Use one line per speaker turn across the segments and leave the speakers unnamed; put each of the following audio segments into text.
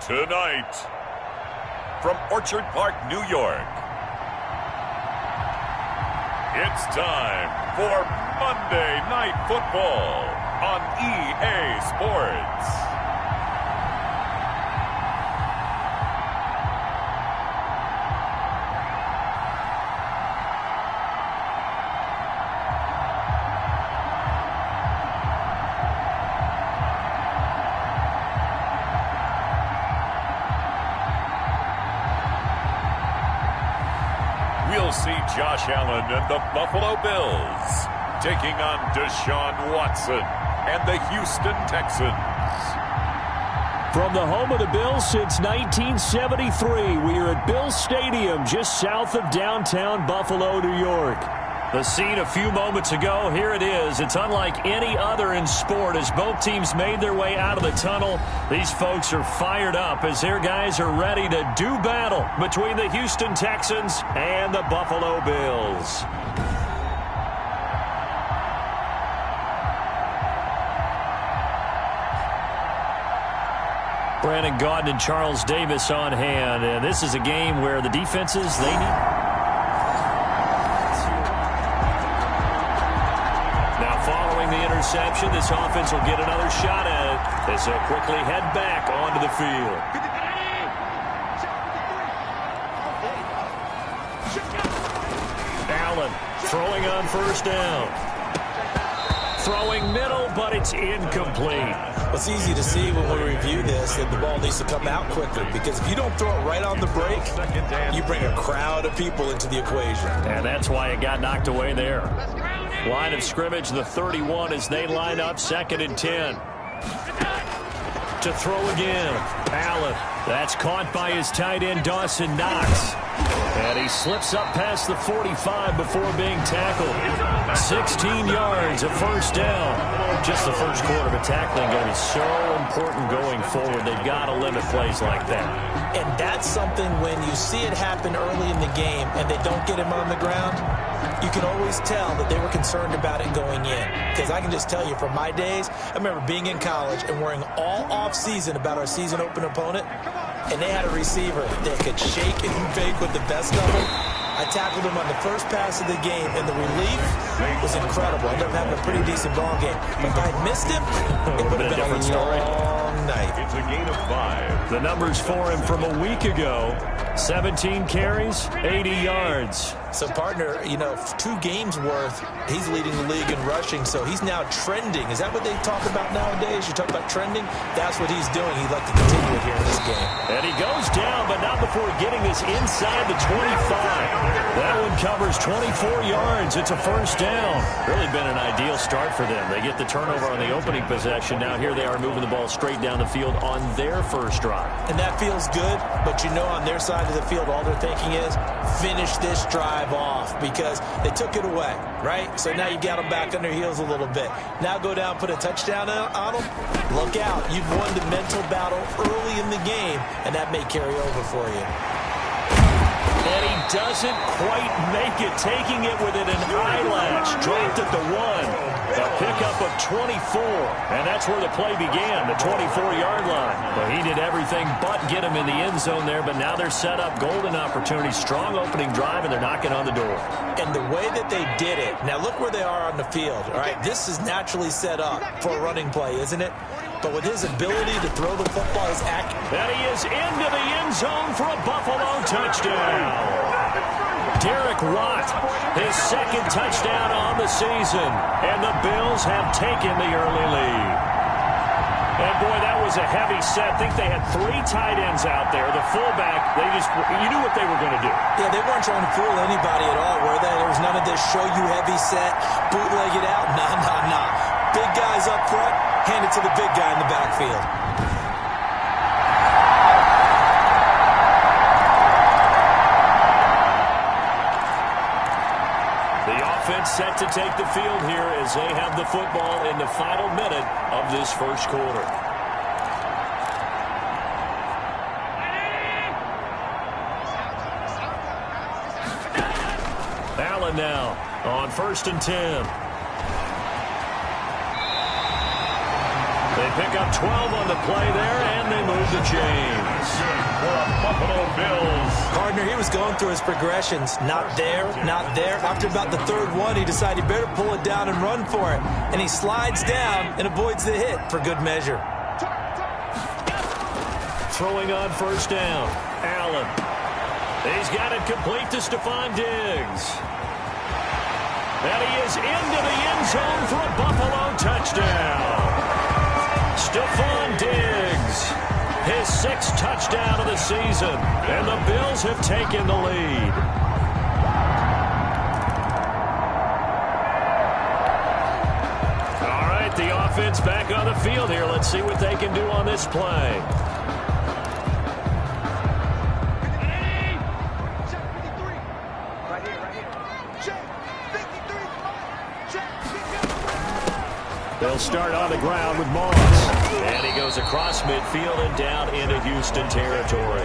Tonight, from Orchard Park, New York, it's time for Monday Night Football on EA Sports. We'll see Josh Allen and the Buffalo Bills taking on Deshaun Watson and the Houston Texans.
From the home of the Bills since 1973, we are at Bills Stadium just south of downtown Buffalo, New York. The scene a few moments ago, here it is. It's unlike any other in sport as both teams made their way out of the tunnel. These folks are fired up as their guys are ready to do battle between the Houston Texans and the Buffalo Bills. Brandon Gaudin and Charles Davis on hand. And this is a game where the defenses, they need... interception. This offense will get another shot at it as they'll quickly head back onto the field. Allen throwing on first down. Throwing middle, but it's incomplete.
It's easy to see when we review this that the ball needs to come out quickly, because if you don't throw it right on the break, you bring a crowd of people into the equation.
And that's why it got knocked away there. Line of scrimmage, the 31 as they line up, 2nd and 10. To throw again. Allen. That's caught by his tight end, Dawson Knox. And he slips up past the 45 before being tackled. 16 yards, a first down. Just the first quarter, but tackling going to be so important going forward. They've got to limit plays like that.
And that's something when you see it happen early in the game and they don't get him on the ground, you can always tell that they were concerned about it going in. Because I can just tell you from my days, I remember being in college and worrying all off-season about our season opener opponent, and they had a receiver that could shake and bake with the best of them. I tackled him on the first pass of the game, and the relief was incredible. I ended up having a pretty decent ball game. But if I had missed him, it would have been a different story. Long night.
It's a gain of 5.
The numbers for him from a week ago, 17 carries, 80 yards.
So, partner, 2 games worth, he's leading the league in rushing, so he's now trending. Is that what they talk about nowadays? You talk about trending? That's what he's doing. He'd like to continue it here in this game.
And he goes down, but not before getting this inside the 25. That one covers 24 yards. It's a first down. Really been an ideal start for them. They get the turnover on the opening possession. Now here they are moving the ball straight down the field on their first drive.
And that feels good, but on their side of the field, all they're thinking is finish this drive off, because they took it away, right? So now you got them back on their heels a little bit. Now go down, put a touchdown on them. Look out. You've won the mental battle early in the game, and that may carry over for you.
And he doesn't quite make it, taking it within an eyelash. Dropped at the 1. A pickup of 24. And that's where the play began, the 24-yard line. Well, he did everything but get him in the end zone there, but now they're set up. Golden opportunity, strong opening drive, and they're knocking on the door.
And the way that they did it, now look where they are on the field, all right? This is naturally set up for a running play, isn't it? But with his ability to throw the football, his accuracy.
And he is into the end zone for a Buffalo touchdown. Derek Watt, his 2nd touchdown on the season. And the Bills have taken the early lead. And, boy, that was a heavy set. I think they had 3 tight ends out there. The fullback, you knew what they were going to do.
Yeah, they weren't trying to fool anybody at all, were they? There was none of this show-you-heavy set, bootleg it out. Nah. Big guys up front, hand it to the big guy in the backfield.
Offense set to take the field here as they have the football in the final minute of this first quarter. Allen now on 1st and 10. They pick up 12 on the play there, and they move the chains.
Buffalo Bills.
Gardner, he was going through his progressions. Not there, not there. After about the third one, he decided he better pull it down and run for it. And he slides down and avoids the hit for good measure.
Throwing on first down. Allen. He's got it complete to Stephon Diggs. And he is into the end zone for a Buffalo touchdown. Stephon Diggs, his 6th touchdown of the season, and the Bills have taken the lead. All right, the offense back on the field here. Let's see what they can do on this play. They'll start on the ground with Moss. And he goes across midfield and down into Houston territory.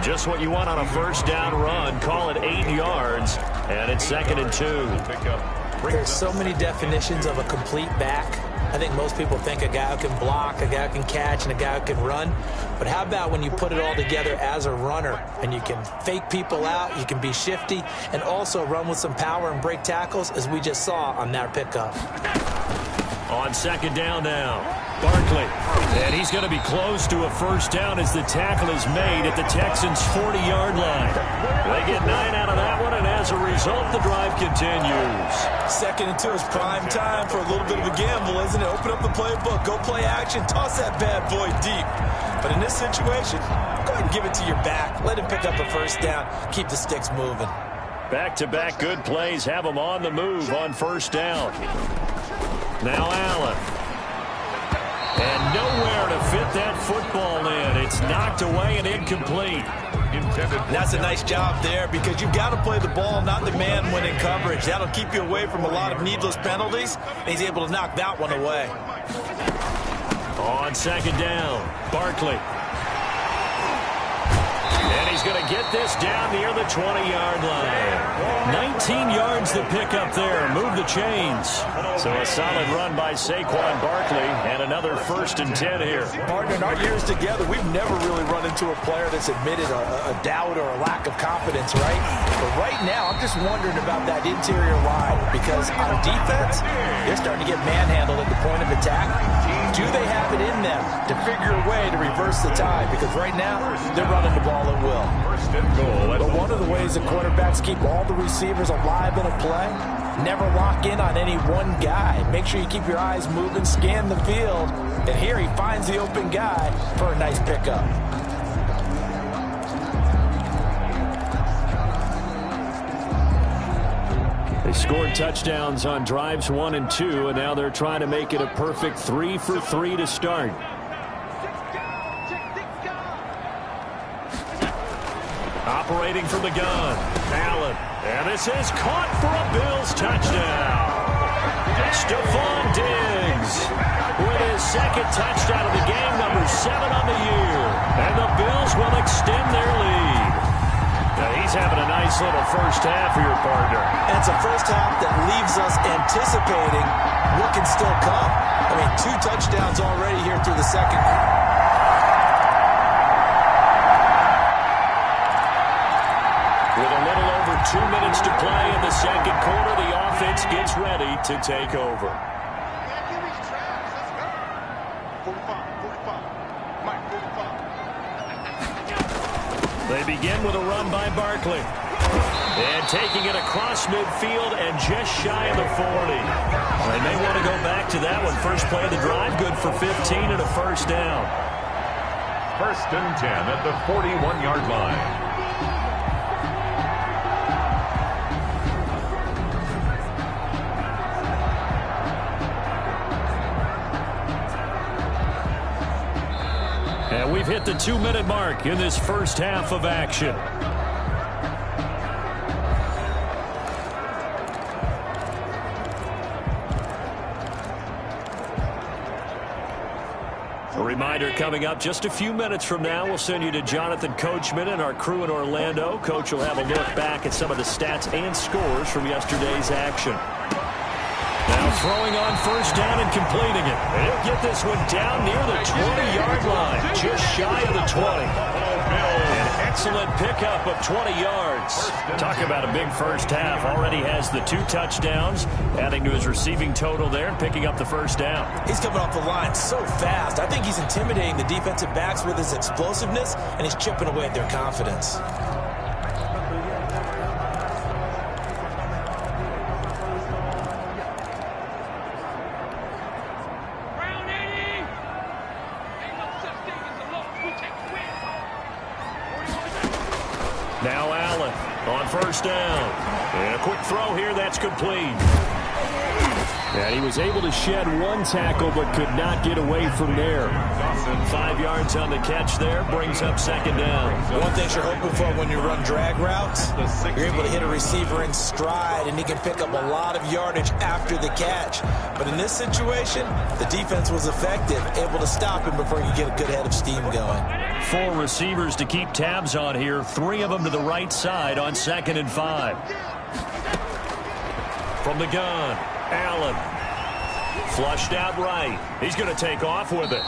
Just what you want on a first down run. Call it 8 yards. And it's 2nd and 2.
There's so many definitions of a complete back. I think most people think a guy who can block, a guy who can catch, and a guy who can run. But how about when you put it all together as a runner and you can fake people out, you can be shifty, and also run with some power and break tackles, as we just saw on that pickup.
On 2nd down now, Barkley. And he's going to be close to a first down as the tackle is made at the Texans' 40-yard line. They get 9 out of that one, and as a result, the drive continues.
2nd and 2 is prime time for a little bit of a gamble, isn't it? Open up the playbook, go play action, toss that bad boy deep. But in this situation, go ahead and give it to your back. Let him pick up a first down. Keep the sticks moving.
Back-to-back good plays have them on the move on first down. Now Allen. And nowhere to fit that football in. It's knocked away and incomplete.
That's a nice job there, because you've got to play the ball, not the man when in coverage. That'll keep you away from a lot of needless penalties, and he's able to knock that one away.
On 2nd down, Barkley. And he's going to get this down near the 20-yard line. 19 yards to pick up there. Move the chains. So a solid run by Saquon Barkley, and another 1st and 10 here.
Partner, in our years together, we've never really run into a player that's admitted a doubt or a lack of confidence, right? But right now, I'm just wondering about that interior line, because on defense, they're starting to get manhandled at the point of attack. Do they have it in them to figure a way to reverse the tide? Because right now, they're running the ball at will. But one of the ways the quarterbacks keep all the receivers alive in a play, never lock in on any one guy. Make sure you keep your eyes moving, scan the field, and here he finds the open guy for a nice pickup.
They scored touchdowns on drives 1 and 2, and now they're trying to make it a perfect 3 for 3 to start. Operating from the gun, Allen. And this is caught for a Bills touchdown. Stephon Diggs with his 2nd touchdown of the game, number 7 on the year. And the Bills will extend their lead. Now he's having a nice little first half for your partner.
And it's a first half that leaves us anticipating what can still come. I mean, 2 touchdowns already here through the second.
With a little over 2 minutes to play in the second quarter, the offense gets ready to take over. They begin with a run by Barkley. And taking it across midfield and just shy of the 40. They may want to go back to that one. First play of the drive, good for 15 and a first down.
1st and 10 at the 41-yard line.
And we've hit the 2-minute mark in this first half of action. A reminder coming up just a few minutes from now, we'll send you to Jonathan Coachman and our crew in Orlando. Coach will have a look back at some of the stats and scores from yesterday's action. Now Now throwing on first down and completing it. He'll get this one down near the 20-yard line, just shy of the 20. An excellent pickup of 20 yards. Talk about a big first half. Already has the 2 touchdowns, adding to his receiving total there, picking up the first down.
He's coming off the line so fast. I think he's intimidating the defensive backs with his explosiveness, and he's chipping away at their confidence.
Now Allen on first down. And a quick throw here that's complete. And he was able to shed 1 tackle but could not get away from there. 5 yards on the catch there, brings up second down.
One thing you're hoping for when you run drag routes, you're able to hit a receiver in stride and he can pick up a lot of yardage after the catch. But in this situation, the defense was effective, able to stop him before you get a good head of steam going.
4 receivers to keep tabs on here, 3 of them to the right side on 2nd and 5. From the gun, Allen. Flushed out right. He's going to take off with it.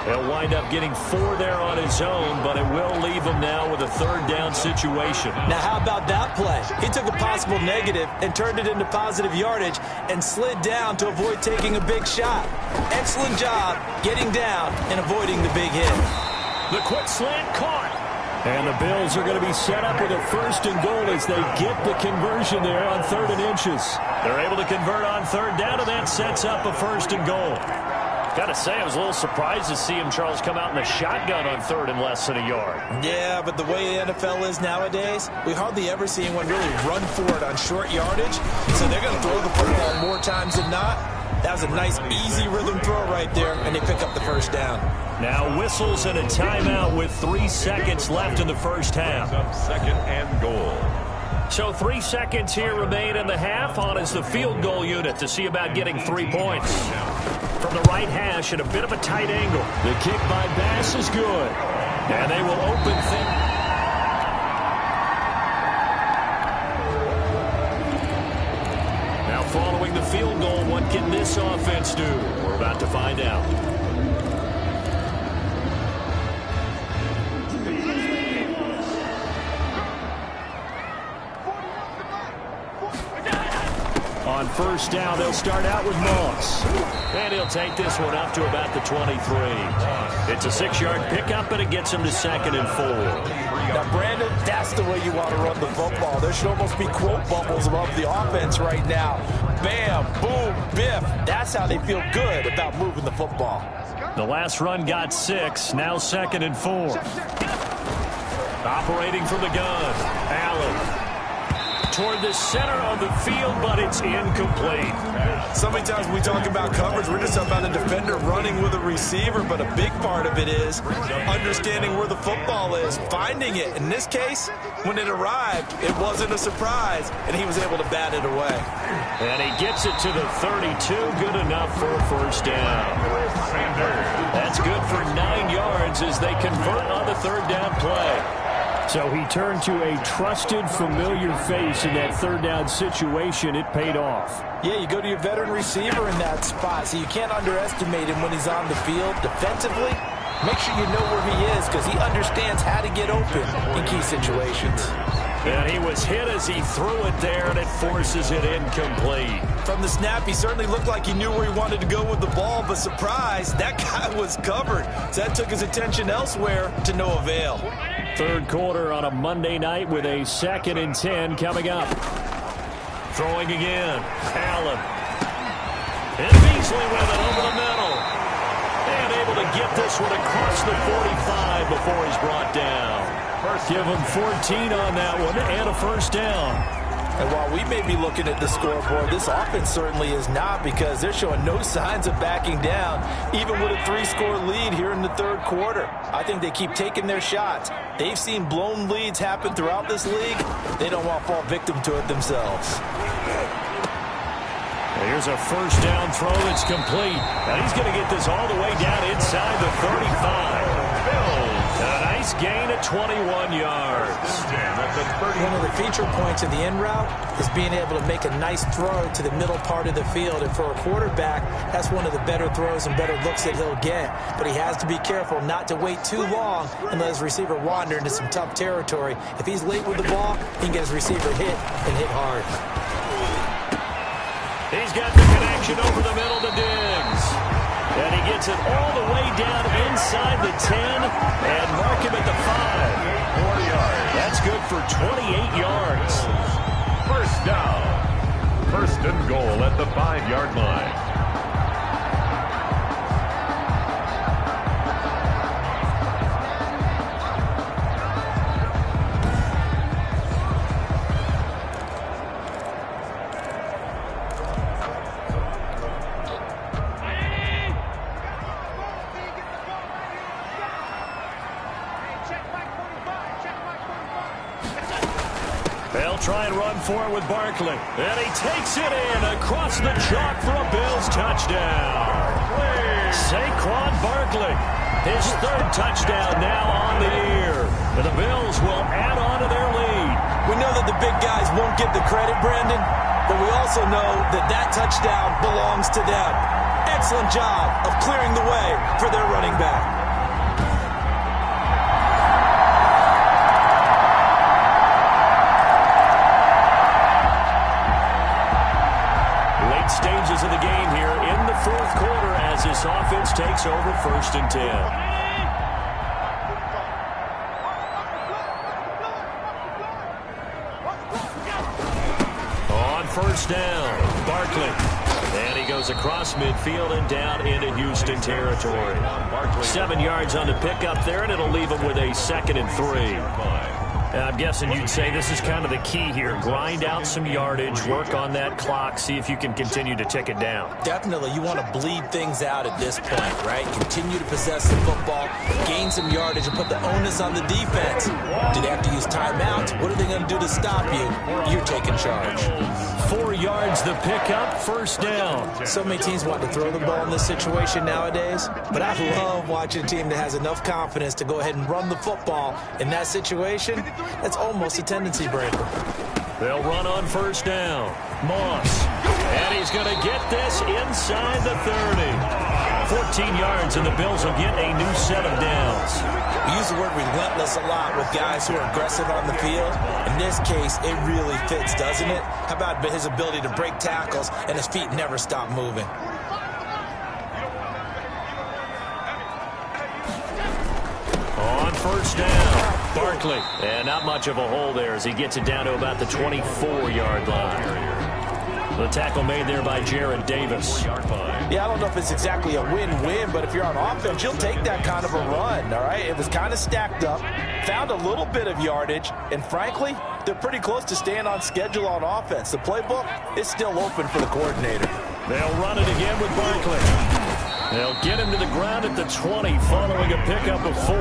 He'll wind up getting 4 there on his own, but it will leave him now with a 3rd down situation.
Now, how about that play? He took a possible negative and turned it into positive yardage and slid down to avoid taking a big shot. Excellent job getting down and avoiding the big hit.
The quick slant caught. And the Bills are going to be set up with a 1st and goal as they get the conversion there on 3rd and inches. They're able to convert on 3rd down, and that sets up a 1st and goal. Got to say, I was a little surprised to see him, Charles, come out in a shotgun on 3rd and less than a yard.
Yeah, but the way the NFL is nowadays, we hardly ever see anyone really run for it on short yardage. So they're going to throw the football more times than not. That was a nice, easy rhythm throw right there, and they pick up the 1st down.
Now whistles and a timeout with 3 seconds left in the first half.
2nd and goal.
So 3 seconds here remain in the half. On is the field goal unit to see about getting 3 points. From the right hash at a bit of a tight angle. The kick by Bass is good. And they will open things. Now following the field goal, what can this offense do? We're about to find out. On first down, they'll start out with Moss. And he'll take this one up to about the 23. It's a 6-yard pickup, and it gets him to 2nd and 4.
Now, Brandon, that's the way you want to run the football. There should almost be quote bubbles above the offense right now. Bam, boom, biff. That's how they feel good about moving the football.
The last run got 6, now 2nd and 4. Operating from the gun, Allen. Toward the center of the field, but it's incomplete.
So many times when we talk about coverage, we're just talking about a defender running with a receiver, but a big part of it is understanding where the football is, finding it. In this case, when it arrived, it wasn't a surprise, and he was able to bat it away.
And he gets it to the 32, good enough for a 1st down. That's good for 9 yards as they convert on the 3rd down play. So he turned to a trusted, familiar face in that 3rd down situation. It paid off.
Yeah, you go to your veteran receiver in that spot, so you can't underestimate him when he's on the field defensively. Make sure you know where he is because he understands how to get open in key situations.
And he was hit as he threw it there, and it forces it incomplete.
From the snap, he certainly looked like he knew where he wanted to go with the ball, but surprise, that guy was covered. So that took his attention elsewhere to no avail.
3rd quarter on a Monday night with a 2nd and 10 coming up. Throwing again, Allen. And Beasley with it over the middle. And able to get this one across the 45 before he's brought down. Give him 14 on that one and a 1st down.
And while we may be looking at the scoreboard, this offense certainly is not because they're showing no signs of backing down, even with a 3-score lead here in the 3rd quarter. I think they keep taking their shots. They've seen blown leads happen throughout this league. They don't want to fall victim to it themselves.
Here's a 1st down throw that's complete. And he's going to get this all the way down inside the 35. A nice gain of 21 yards.
One of the the feature points of the in route is being able to make a nice throw to the middle part of the field. And for a quarterback, that's one of the better throws and better looks that he'll get. But he has to be careful not to wait too long and let his receiver wander into some tough territory. If he's late with the ball, he can get his receiver hit and hit hard.
He's got the connection over the middle to Diggs. And he gets it all the way down inside the 10 and mark him at the 5.
4 yards.
That's good for 28 yards.
First down. First and goal at the 5-yard line.
They'll try and run for it with Barkley. And he takes it in across the chalk for a Bills touchdown. Saquon Barkley, his third touchdown now on the year. And the Bills will add on to their lead.
We know that the big guys won't get the credit, Brandon, but we also know that that touchdown belongs to them. Excellent job of clearing the way for their running back.
Stages of the game here in the fourth quarter as this offense takes over 1st and 10. On first down, Barkley. And he goes across midfield and down into Houston territory. 7 yards on the pickup there, and it'll leave him with a 2nd and 3. I'm guessing you'd say this is kind of the key here. Grind out some yardage, work on that clock, see if you can continue to tick it down.
Definitely, you want to bleed things out at this point, right? Continue to possess the football, gain some yardage, and put the onus on the defense. Do they have to use timeouts? What are they going to do to stop you? You're taking charge.
4 yards the pickup, first down.
So many teams want to throw the ball in this situation nowadays, but I love watching a team that has enough confidence to go ahead and run the football in that situation. That's almost a tendency breaker.
They'll run on first down. Moss. And he's going to get this inside the 30. 14 yards, and the Bills will get a new set of downs.
We use the word relentless a lot with guys who are aggressive on the field. In this case, it really fits, doesn't it? How about his ability to break tackles and his feet never stop moving?
On first down, Barkley. And not much of a hole there as he gets it down to about the 24-yard line. The tackle made there by Jared Davis.
Yeah, I don't know if it's exactly a win-win, but if you're on offense, you'll take that kind of a run, all right? It was kind of stacked up, found a little bit of yardage, and frankly, they're pretty close to staying on schedule on offense. The playbook is still open for the coordinator.
They'll run it again with Barkley. They'll get him to the ground at the 20 following a pickup of 4.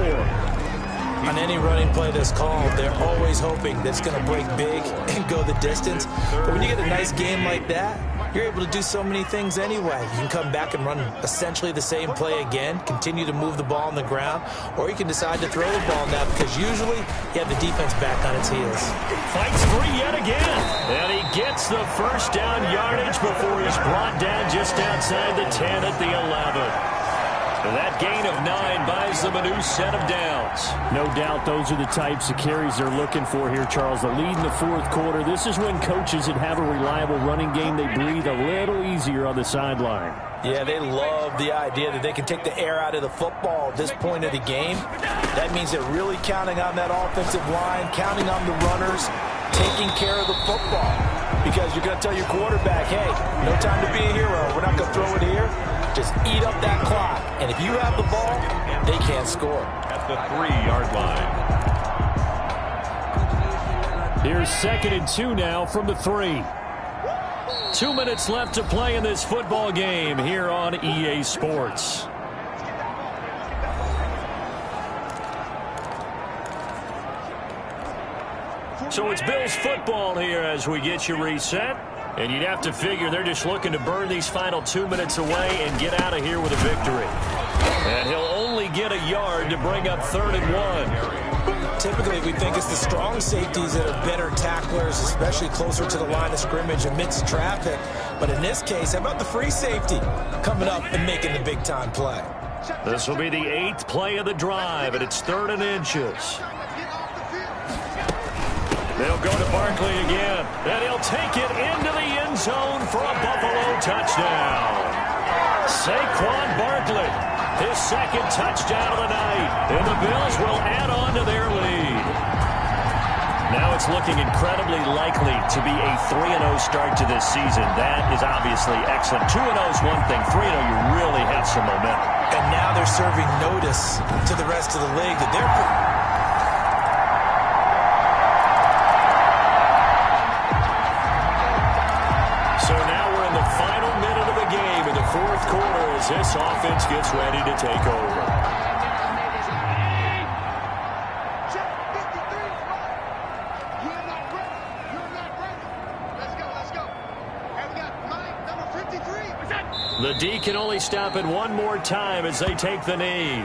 On any running play that's called, they're always hoping that it's going to break big and go the distance. But when you get a nice game like that, you're able to do so many things anyway. You can come back and run essentially the same play again, continue to move the ball on the ground, or you can decide to throw the ball now because usually you have the defense back on its heels.
Fights free yet again. And he gets the first down yardage before he's brought down just outside the 10 at the 11. That gain of 9 buys them a new set of downs.
No doubt those are the types of carries they're looking for here, Charles. The lead in the fourth quarter. This is when coaches that have a reliable running game, they breathe a little easier on the sideline.
Yeah, they love the idea that they can take the air out of the football at this point of the game. That means they're really counting on that offensive line, counting on the runners, taking care of the football. Because you're going to tell your quarterback, hey, no time to be a hero. We're not going to throw it here. Just eat up that clock. And if you have the ball, they can't score.
At the 3-yard line.
Here's 2nd and 2 now from the 3. 2 minutes left to play in this football game here on EA Sports. So it's Bills football here as we get you reset. And you'd have to figure they're just looking to burn these final 2 minutes away and get out of here with a victory. And he'll only get a yard to bring up 3rd and 1.
typically we think it's the strong safeties that are better tacklers, especially closer to the line of scrimmage amidst traffic. But in this case, how about the free safety coming up and making the big-time play?
This will be the 8th play of the drive, and it's 3rd and inches. They'll go to Barkley again, and he'll take it into the end zone for a Buffalo touchdown. Saquon Barkley, his 2nd touchdown of the night, and the Bills will add on to their lead. Now it's looking incredibly likely to be a 3-0 start to this season. That is obviously excellent. 2-0 is one thing. 3-0, you really have some momentum.
And now they're serving notice to the rest of the league that they're...
So now we're in the final minute of the game in the 4th quarter as this offense gets ready to take over. The D can only stop it one more time as they take the knee.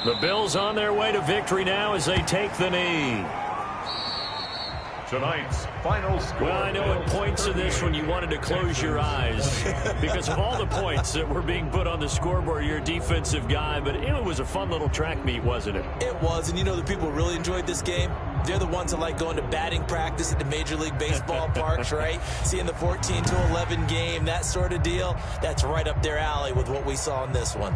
The Bills on their way to victory now as they take the knee.
Tonight's final score.
Well, I know at points in this when you wanted to close your eyes because of all the points that were being put on the scoreboard. You're a defensive guy, but it was a fun little track meet, wasn't it?
It was, and you know the people who really enjoyed this game? They're the ones that like going to batting practice at the Major League Baseball parks, right? Seeing the 14-11 game, that sort of deal. That's right up their alley with what we saw in this one.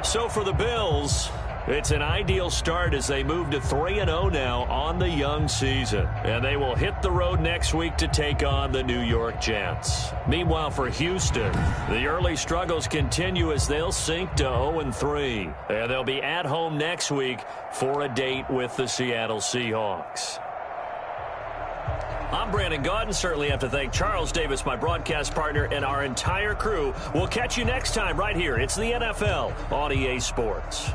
So for the Bills, it's an ideal start as they move to 3-0 now on the young season. And they will hit the road next week to take on the New York Jets. Meanwhile, for Houston, the early struggles continue as they'll sink to 0-3. And they'll be at home next week for a date with the Seattle Seahawks. I'm Brandon Gaudin. Certainly have to thank Charles Davis, my broadcast partner, and our entire crew. We'll catch you next time right here. It's the NFL on EA Sports.